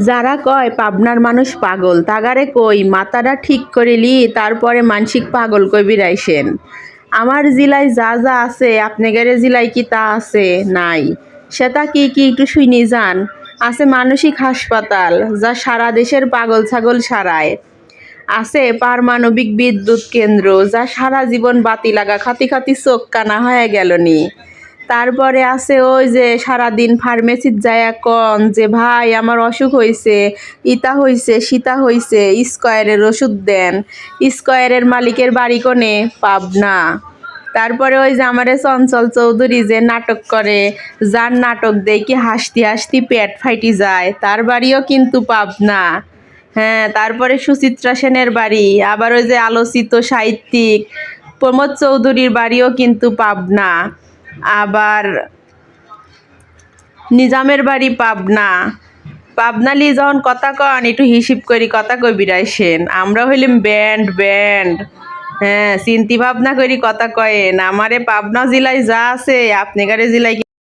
যারা কয় পাবনার মানুষ পাগল তাগারে কই মাথাটা ঠিক করিলি তারপরে মানসিক পাগল কই বিরাইছেন। আমার জেলায় যা যা আছে আপনাদের জেলায় কি তা আছে নাই? সেটা কি কি একটু শুনি যান। আছে মানসিক হাসপাতাল যা সারা দেশের পাগল ছাগল সারায়। আছে পারমাণবিক বিদ্যুৎ কেন্দ্র যা সারা জীবন বাতি লাগা খাতি খাতি চোখ কানা হয়ে গেল নি। তারপরে আছে ওই যে সারাদিন ফার্মেসিত যায় কন যে ভাই আমার অসুখ হইছে, ইতা হইছে সীতা হইছে, স্কয়ারের ওষুধ দেন। স্কয়ারের মালিকের বাড়ি কোনে? পাবনা। তারপরে ওই যে আমারে চঞ্চল চৌধুরী যে নাটক করে, যার নাটক দেখি হাসতি হাসতি পেট ফাইটি যায়, তার বাড়িও কিন্তু পাবনা। হ্যাঁ, তারপরে সুচিত্রা সেনের বাড়ি, আবার ওই যে আলোচিত সাহিত্যিক প্রমোদ চৌধুরীর বাড়িও কিন্তু পাবনা। আবার নিজামের বাড়ি পাবনা। পাবনালি যখন কথা কন একটু হিসিব করি কথা কই বিরাইছেন। আমরা হইলাম ব্যান্ড ব্যান্ড। হ্যাঁ, চিন্তি ভাবনা করি কথা কয়েন। আমারে পাবনা জেলায় যা আছে আপনাদের জেলায়